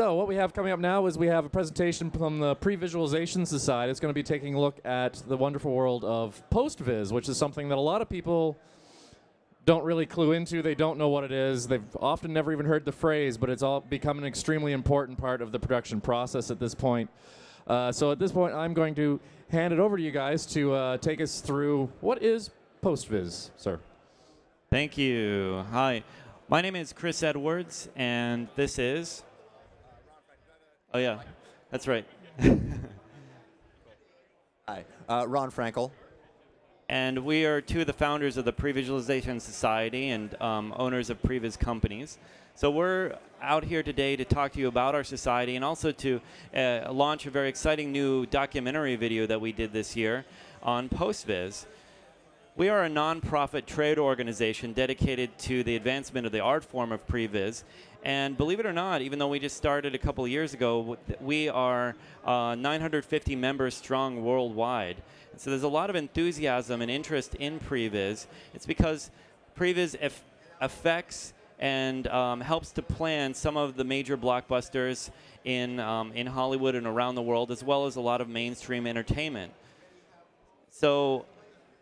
So what we have coming up now is we have a presentation from the Previsualization Society. It's going to be taking a look at the wonderful world of PostViz, which is something that a lot of people don't really clue into. They don't know what it is. They've often never even heard the phrase, but it's all become an extremely important part of the production process at this point. So at this point, I'm going to hand it over to you guys to take us through what is PostViz, sir. Thank you. Hi. My name is Chris Edwards, and this is... Oh, yeah. That's right. Hi. Ron Frankel. And we are two of the founders of the Previsualization Society and owners of Previs companies. So we're out here today to talk to you about our society and also to launch a very exciting new documentary video that we did this year on PostViz. We are a nonprofit trade organization dedicated to the advancement of the art form of Previs. And believe it or not, even though we just started a couple of years ago, we are 950 members strong worldwide. And so there's a lot of enthusiasm and interest in Previs. It's because Previs affects and helps to plan some of the major blockbusters in Hollywood and around the world, as well as a lot of mainstream entertainment. So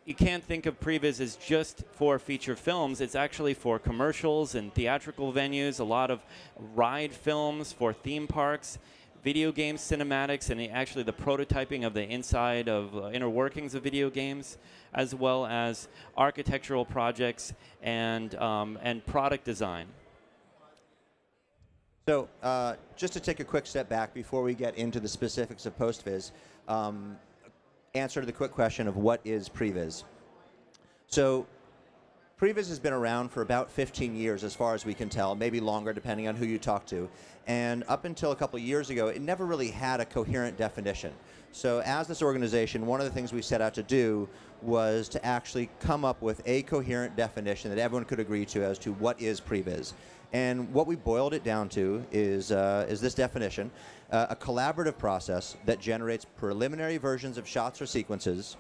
you can't think of Previs as just for feature films. It's actually for commercials and theatrical venues, a lot of ride films for theme parks, video game cinematics, and actually the prototyping of the inside of inner workings of video games, as well as architectural projects and product design. So just to take a quick step back before we get into the specifics of PostViz, answer to the quick question of what is Previs. So Previs has been around for about 15 years as far as we can tell, maybe longer depending on who you talk to. And up until a couple of years ago, it never really had a coherent definition. So as this organization, one of the things we set out to do was to actually come up with a coherent definition that everyone could agree to as to what is Previs. And what we boiled it down to is this definition: a collaborative process that generates preliminary versions of shots or sequences,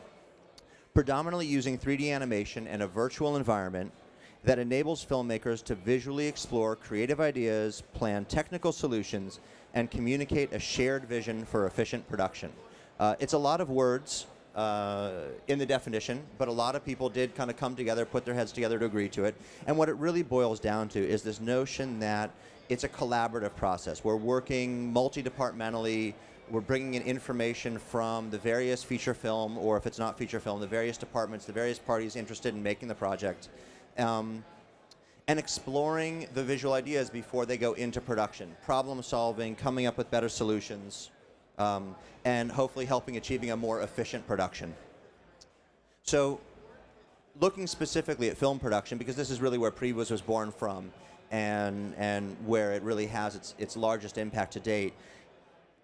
predominantly using 3D animation and a virtual environment that enables filmmakers to visually explore creative ideas, plan technical solutions, and communicate a shared vision for efficient production. It's a lot of words in the definition, but a lot of people did kind of come together, put their heads together to agree to it. And what it really boils down to is this notion that it's a collaborative process. We're working multi-departmentally. We're bringing in information from the various feature film, or if it's not feature film, the various departments, the various parties interested in making the project, and exploring the visual ideas before they go into production. Problem solving, coming up with better solutions, and hopefully helping achieving a more efficient production. So looking specifically at film production, because this is really where Previs was born from and where it really has its largest impact to date,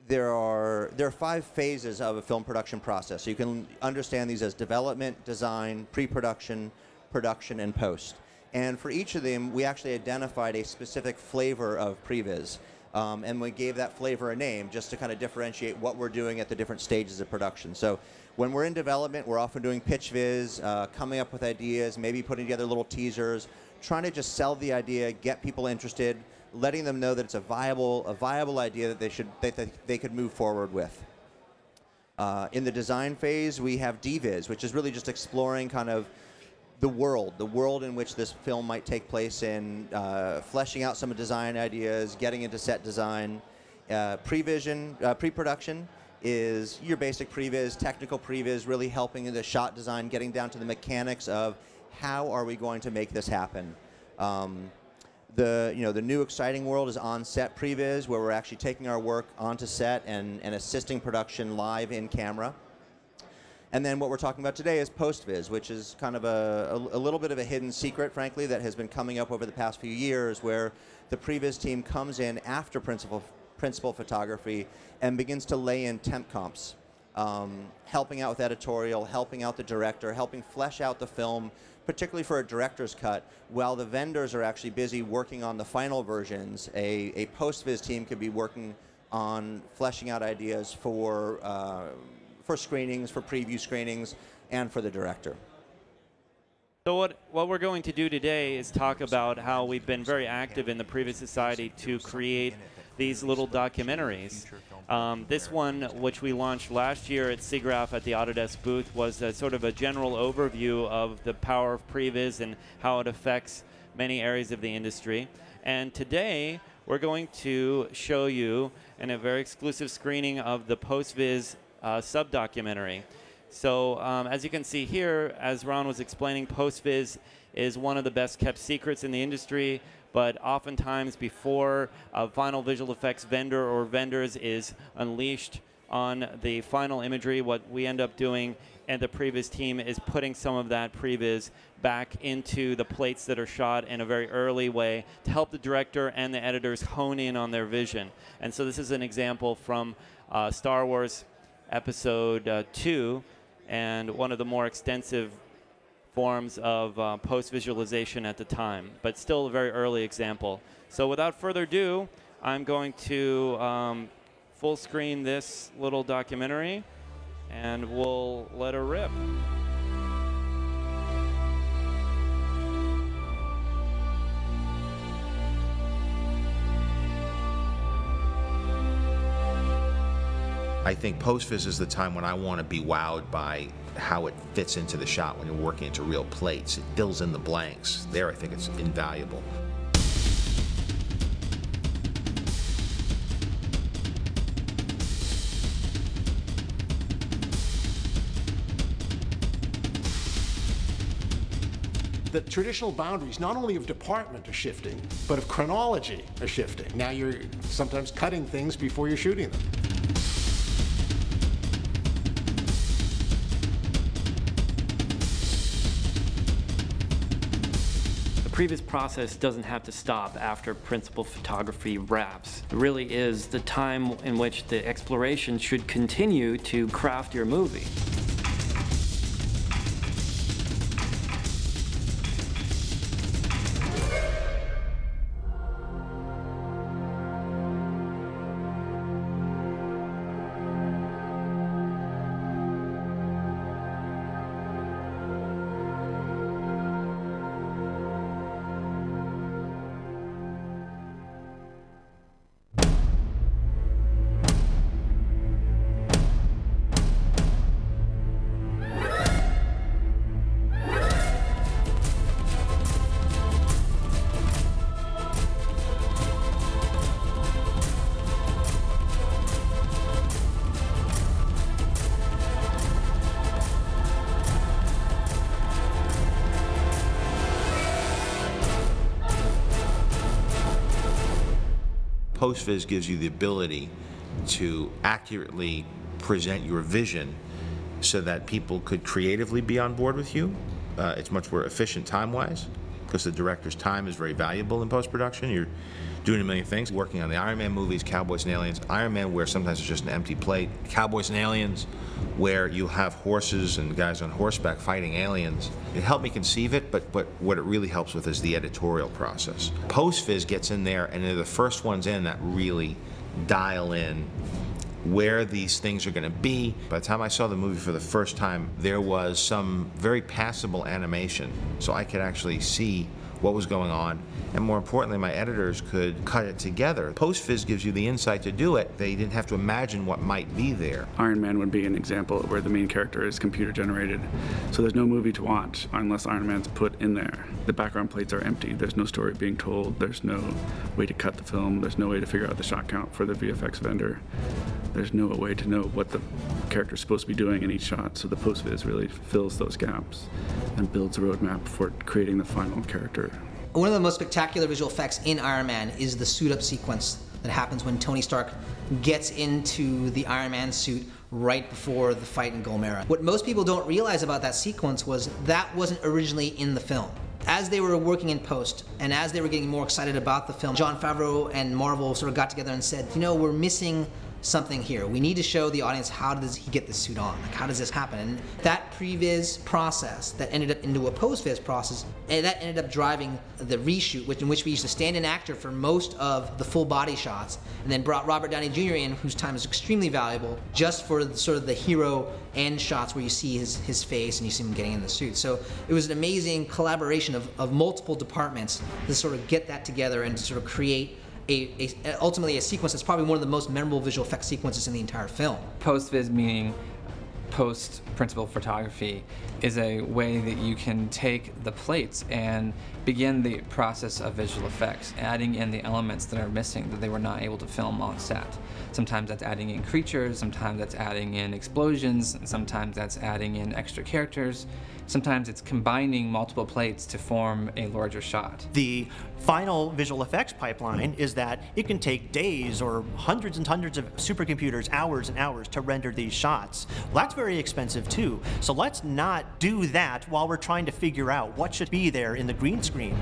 there are 5 phases of a film production process. So you can understand these as development, design, pre-production, production, and post. And for each of them, we actually identified a specific flavor of Previs. And we gave that flavor a name just to kind of differentiate what we're doing at the different stages of production. So when we're in development, we're often doing pitch viz, coming up with ideas, maybe putting together little teasers, trying to just sell the idea, get people interested, letting them know that it's a viable idea that they could move forward with. In the design phase, we have DViz, which is really just exploring kind of the world in which this film might take place in, fleshing out some design ideas, getting into set design. Pre-production is your basic previs, technical previs, really helping in the shot design, getting down to the mechanics of how are we going to make this happen. The new exciting world is on-set previs, where we're actually taking our work onto set and assisting production live in camera. And then what we're talking about today is post-viz, which is kind of a little bit of a hidden secret, frankly, that has been coming up over the past few years, where the previs team comes in after principal photography and begins to lay in temp comps, helping out with editorial, helping out the director, helping flesh out the film, particularly for a director's cut. While the vendors are actually busy working on the final versions, a post-viz team could be working on fleshing out ideas for screenings, for preview screenings, and for the director. So what we're going to do today is talk about how we've been very active in the Previs Society to create these little documentaries. This one, which we launched last year at SIGGRAPH at the Autodesk booth, was a sort of a general overview of the power of Previs and how it affects many areas of the industry. And today, we're going to show you in a very exclusive screening of the PostViz sub-documentary. So as you can see here, as Ron was explaining, PostViz is one of the best kept secrets in the industry, but oftentimes before a final visual effects vendor or vendors is unleashed on the final imagery, what we end up doing and the Previs team is putting some of that Previs back into the plates that are shot in a very early way to help the director and the editors hone in on their vision. And so this is an example from Star Wars Episode 2, and one of the more extensive forms of post-visualization at the time, but still a very early example. So without further ado, I'm going to full screen this little documentary, and we'll let her rip. I think post-viz is the time when I want to be wowed by how it fits into the shot when you're working into real plates. It fills in the blanks. There, I think it's invaluable. The traditional boundaries, not only of department, are shifting, but of chronology are shifting. Now you're sometimes cutting things before you're shooting them. The Previs process doesn't have to stop after principal photography wraps. It really is the time in which the exploration should continue to craft your movie. Post-viz gives you the ability to accurately present your vision so that people could creatively be on board with you. It's much more efficient time-wise because the director's time is very valuable in post-production. You're doing a million things, working on the Iron Man movies, Cowboys and Aliens. Iron Man, where sometimes it's just an empty plate. Cowboys and Aliens, where you have horses and guys on horseback fighting aliens. It helped me conceive it, but what it really helps with is the editorial process. Post-viz gets in there, and they're the first ones in that really dial in where these things are going to be. By the time I saw the movie for the first time, there was some very passable animation, so I could actually see what was going on, and more importantly, my editors could cut it together. Post-viz gives you the insight to do it. They didn't have to imagine what might be there. Iron Man would be an example where the main character is computer generated, so there's no movie to watch unless Iron Man's put in there. The background plates are empty. There's no story being told. There's no way to cut the film. There's no way to figure out the shot count for the VFX vendor. There's no way to know what the character's supposed to be doing in each shot, so the post-viz really fills those gaps and builds a roadmap for creating the final character. One of the most spectacular visual effects in Iron Man is the suit-up sequence that happens when Tony Stark gets into the Iron Man suit right before the fight in Gulmera. What most people don't realize about that sequence was that wasn't originally in the film. As they were working in post, and as they were getting more excited about the film, Jon Favreau and Marvel sort of got together and said, you know, we're missing something here. We need to show the audience how does he get the suit on? Like, how does this happen? And that previs process that ended up into a post-viz process, and that ended up driving the reshoot, in which we used to stand an actor for most of the full body shots, and then brought Robert Downey Jr. in, whose time is extremely valuable, just for sort of the hero end shots where you see his face and you see him getting in the suit. So it was an amazing collaboration of multiple departments to sort of get that together and to sort of create ultimately a sequence that's probably one of the most memorable visual effects sequences in the entire film. Post-viz, meaning post-principal photography, is a way that you can take the plates and begin the process of visual effects, adding in the elements that are missing that they were not able to film on set. Sometimes that's adding in creatures, sometimes that's adding in explosions, sometimes that's adding in extra characters, sometimes it's combining multiple plates to form a larger shot. The final visual effects pipeline is that it can take days or hundreds and hundreds of supercomputers, hours and hours to render these shots. Well, that's very expensive too. So let's not do that while we're trying to figure out what should be there in the green screen.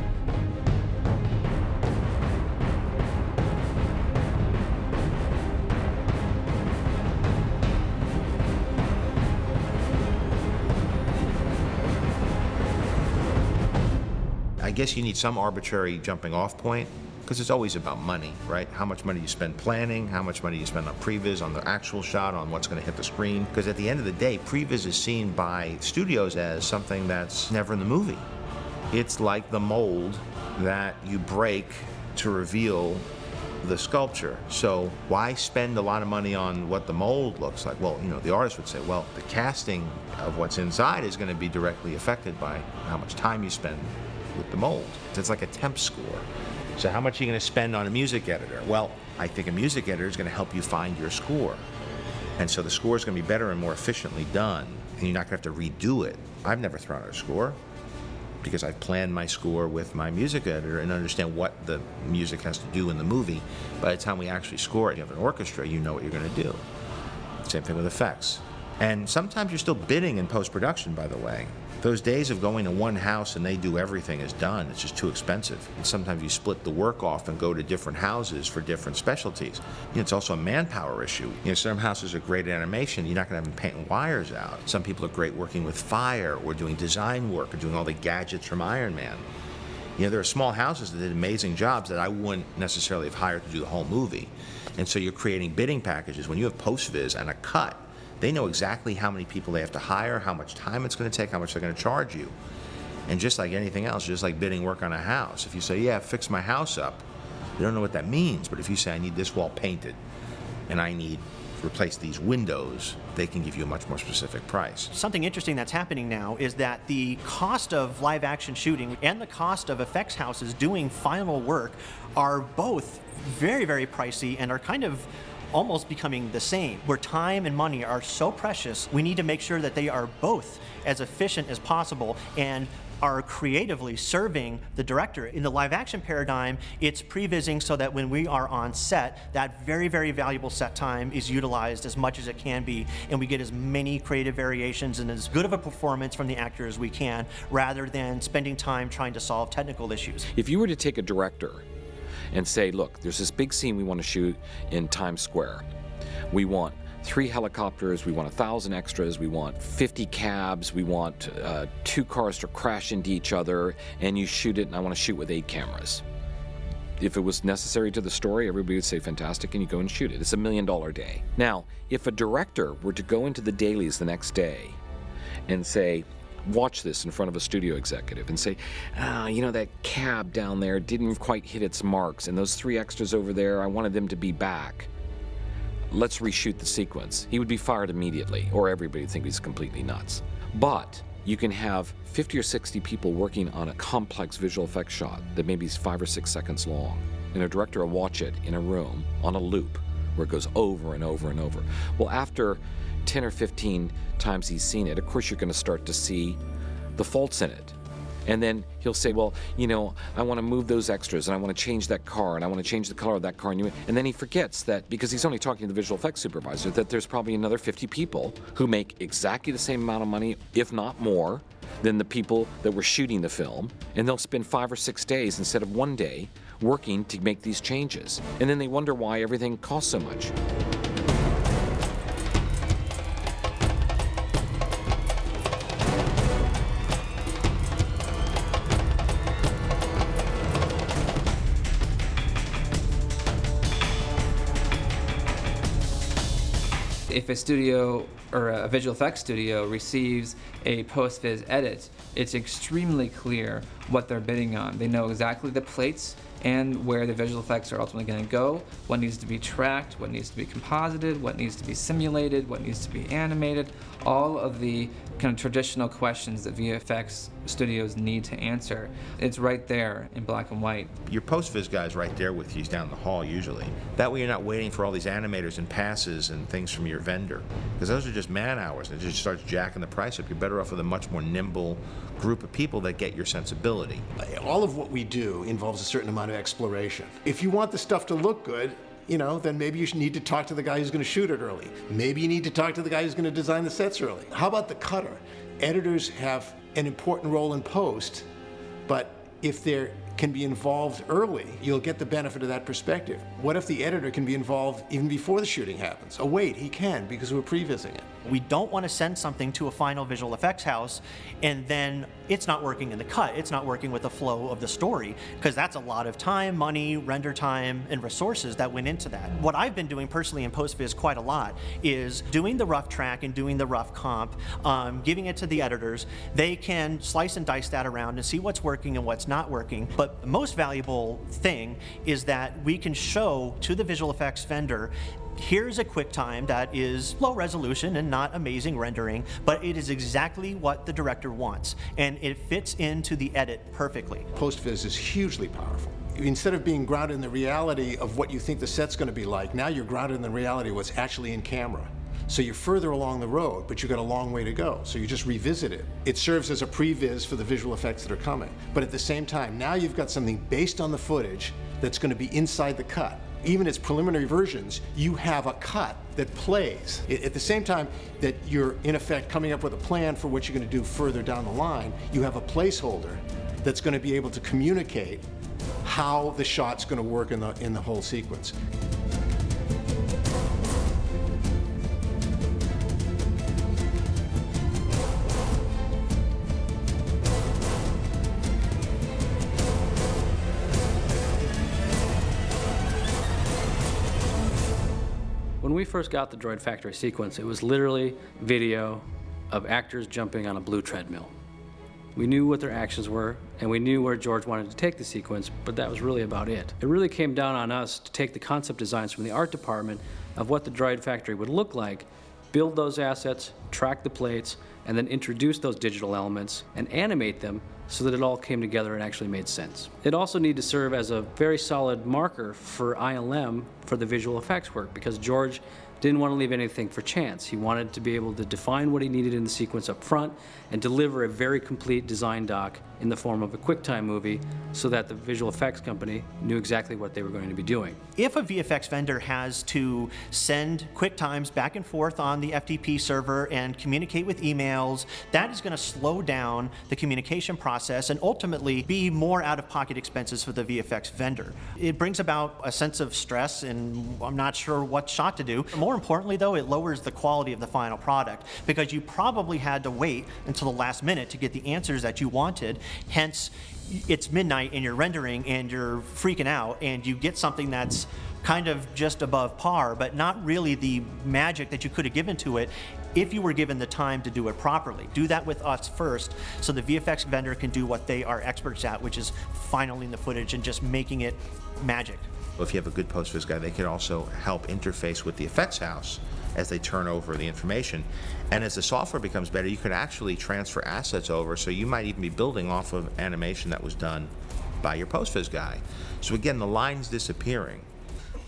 I guess you need some arbitrary jumping off point, because it's always about money, right? How much money you spend planning, how much money you spend on previs, on the actual shot, on what's going to hit the screen. Because at the end of the day, previs is seen by studios as something that's never in the movie. It's like the mold that you break to reveal the sculpture. So why spend a lot of money on what the mold looks like? Well, you know, the artist would say, well, the casting of what's inside is going to be directly affected by how much time you spend with the mold. It's like a temp score. So how much are you going to spend on a music editor? Well, I think a music editor is going to help you find your score. And so the score is going to be better and more efficiently done, and you're not going to have to redo it. I've never thrown out a score because I've planned my score with my music editor and understand what the music has to do in the movie. By the time we actually score it, you have an orchestra, you know what you're going to do. Same thing with effects. And sometimes you're still bidding in post-production, by the way. Those days of going to one house and they do everything is done. It's just too expensive. And sometimes you split the work off and go to different houses for different specialties. You know, it's also a manpower issue. You know, some houses are great at animation. You're not going to have them painting wires out. Some people are great working with fire or doing design work or doing all the gadgets from Iron Man. You know, there are small houses that did amazing jobs that I wouldn't necessarily have hired to do the whole movie. And so you're creating bidding packages. When you have post-viz and a cut, they know exactly how many people they have to hire, how much time it's going to take, how much they're going to charge you. And just like anything else, just like bidding work on a house, if you say, yeah, fix my house up, they don't know what that means. But if you say, I need this wall painted and I need to replace these windows, they can give you a much more specific price. Something interesting that's happening now is that the cost of live action shooting and the cost of effects houses doing final work are both very, very pricey and are kind of almost becoming the same. Where time and money are so precious, we need to make sure that they are both as efficient as possible and are creatively serving the director. In the live action paradigm, it's prevising so that when we are on set, that very, very valuable set time is utilized as much as it can be, and we get as many creative variations and as good of a performance from the actor as we can, rather than spending time trying to solve technical issues. If you were to take a director and say, look, there's this big scene we want to shoot in Times Square. We want 3 helicopters, we want 1,000 extras, we want 50 cabs, we want 2 cars to crash into each other, and you shoot it, and I want to shoot with 8 cameras. If it was necessary to the story, everybody would say fantastic, and you go and shoot it. It's $1 million day. Now, if a director were to go into the dailies the next day and say, watch this in front of a studio executive and say, you know, that cab down there didn't quite hit its marks, and those 3 extras over there, I wanted them to be back. Let's reshoot the sequence. He would be fired immediately, or everybody would think he's completely nuts. But you can have 50 or 60 people working on a complex visual effects shot that maybe is 5 or 6 seconds long, and a director will watch it in a room on a loop where it goes over and over and over. Well, after 10 or 15 times he's seen it, of course you're going to start to see the faults in it. And then he'll say, well, you know, I want to move those extras, and I want to change that car, and I want to change the color of that car. And then he forgets that, because he's only talking to the visual effects supervisor, that there's probably another 50 people who make exactly the same amount of money, if not more, than the people that were shooting the film. And they'll spend 5 or 6 days instead of 1 day working to make these changes. And then they wonder why everything costs so much. If a studio or a visual effects studio receives a post-viz edit, it's extremely clear what they're bidding on. They know exactly the plates and where the visual effects are ultimately going to go, what needs to be tracked, what needs to be composited, what needs to be simulated, what needs to be animated, all of the kind of traditional questions that VFX studios need to answer. It's right there in black and white. Your post-viz guy's right there with you. He's down the hall usually. That way you're not waiting for all these animators and passes and things from your vendor, because those are just man hours and it just starts jacking the price up. You're better off with a much more nimble group of people that get your sensibility. All of what we do involves a certain amount of exploration. If you want the stuff to look good, you know, then maybe you need to talk to the guy who's going to shoot it early. Maybe you need to talk to the guy who's going to design the sets early. How about the cutter? Editors have an important role in post, but if they can be involved early, you'll get the benefit of that perspective. What if the editor can be involved even before the shooting happens? Oh wait, he can, because we're prevising it. We don't want to send something to a final visual effects house and then it's not working in the cut, it's not working with the flow of the story, because that's a lot of time, money, render time, and resources that went into that. What I've been doing personally in post-viz quite a lot is doing the rough track and doing the rough comp, giving it to the editors. They can slice and dice that around and see what's working and what's not working. But the most valuable thing is that we can show to the visual effects vendor, here's a QuickTime that is low resolution and not amazing rendering, but it is exactly what the director wants, and it fits into the edit perfectly. Post-viz is hugely powerful. Instead of being grounded in the reality of what you think the set's going to be like, now you're grounded in the reality of what's actually in camera. So you're further along the road, but you've got a long way to go. So you just revisit it. It serves as a previs for the visual effects that are coming. But at the same time, now you've got something based on the footage that's going to be inside the cut. Even its preliminary versions, you have a cut that plays. At the same time that you're, in effect, coming up with a plan for what you're going to do further down the line, you have a placeholder that's going to be able to communicate how the shot's going to work in the whole sequence. When we first got the Droid Factory sequence, it was literally video of actors jumping on a blue treadmill. We knew what their actions were, and we knew where George wanted to take the sequence, but that was really about it. It really came down on us to take the concept designs from the art department of what the Droid Factory would look like, build those assets, track the plates, and then introduce those digital elements and animate them so that it all came together and actually made sense. It also needed to serve as a very solid marker for ILM for the visual effects work, because George didn't want to leave anything for chance. He wanted to be able to define what he needed in the sequence up front and deliver a very complete design doc in the form of a QuickTime movie so that the visual effects company knew exactly what they were going to be doing. If a VFX vendor has to send QuickTimes back and forth on the FTP server and communicate with emails, that is going to slow down the communication process and ultimately be more out-of-pocket expenses for the VFX vendor. It brings about a sense of stress and I'm not sure what shot to do. More importantly though, it lowers the quality of the final product because you probably had to wait until the last minute to get the answers that you wanted. Hence, it's midnight and you're rendering and you're freaking out and you get something that's kind of just above par, but not really the magic that you could have given to it if you were given the time to do it properly. Do that with us first so the VFX vendor can do what they are experts at, which is filing the footage and just making it magic. If you have a good post-viz guy, they can also help interface with the effects house as they turn over the information. And as the software becomes better, you can actually transfer assets over, so you might even be building off of animation that was done by your post-viz guy. So again, the line's disappearing.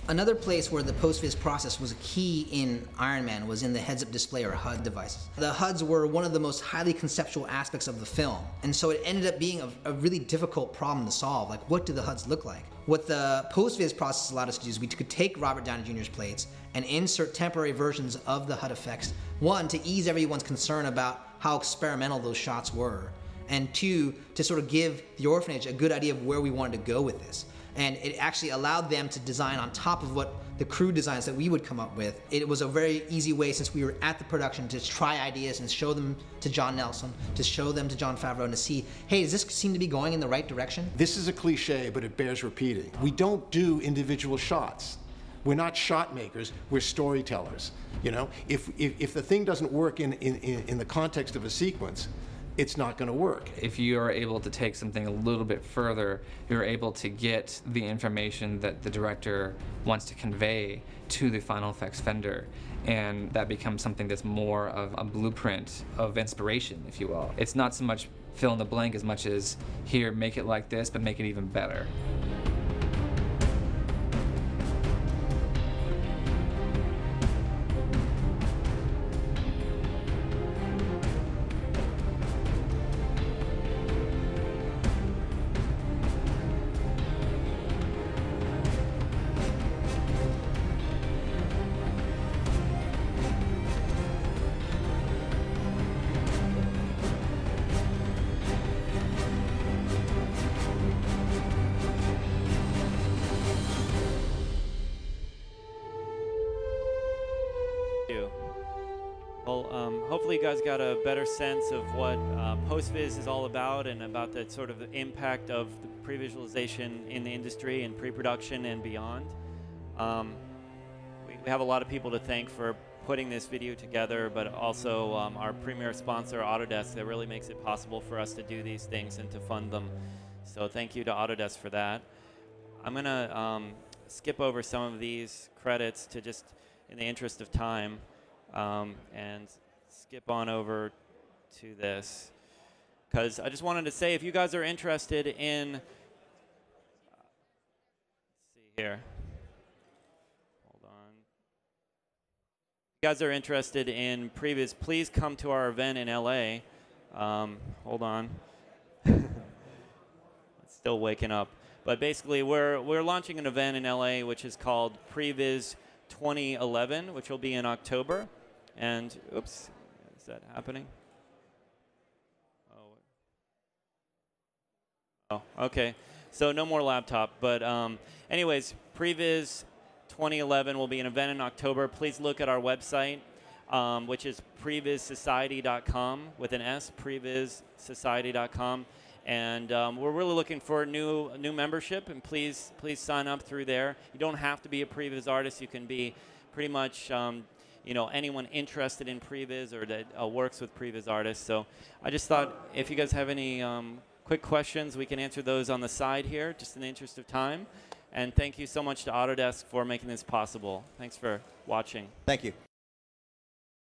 Another place where the post-viz process was a key in Iron Man was in the heads-up display or HUD devices. The HUDs were one of the most highly conceptual aspects of the film, and so it ended up being a really difficult problem to solve. Like, what do the HUDs look like? What the post-viz process allowed us to do is we could take Robert Downey Jr.'s plates and insert temporary versions of the HUD effects. One, to ease everyone's concern about how experimental those shots were, and two, to sort of give the orphanage a good idea of where we wanted to go with this. And it actually allowed them to design on top of what the crew designs that we would come up with. It was a very easy way, since we were at the production, to try ideas and show them to John Nelson, to show them to Jon Favreau, and to see, hey, does this seem to be going in the right direction? This is a cliche, but it bears repeating. We don't do individual shots. We're not shot makers, we're storytellers. You know, if the thing doesn't work in the context of a sequence, it's not going to work. If you are able to take something a little bit further, you're able to get the information that the director wants to convey to the final effects vendor, and that becomes something that's more of a blueprint of inspiration, if you will. It's not so much fill in the blank as much as, here, make it like this, but make it even better. Well, hopefully you guys got a better sense of what PostViz is all about and about the sort of impact of the pre-visualization in the industry and pre-production and beyond. We have a lot of people to thank for putting this video together, but also our premier sponsor, Autodesk, that really makes it possible for us to do these things and to fund them. So thank you to Autodesk for that. I'm going to skip over some of these credits to just, in the interest of time, and skip on over to this, because I just wanted to say, if you guys are interested in, let's see here, hold on. If you guys are interested in Previs, please come to our event in LA. Hold on. It's still waking up. But basically, we're launching an event in LA which is called Previs 2011, which will be in October. And, oops, is that happening? Oh, okay. So no more laptop. But anyways, Previs 2011 will be an event in October. Please look at our website, which is previssociety.com with an S, previssociety.com. And we're really looking for new membership, and please sign up through there. You don't have to be a Previs artist. You can be pretty much you know, anyone interested in Previs or that works with Previs artists. So I just thought if you guys have any quick questions, we can answer those on the side here, just in the interest of time. And thank you so much to Autodesk for making this possible. Thanks for watching. Thank you.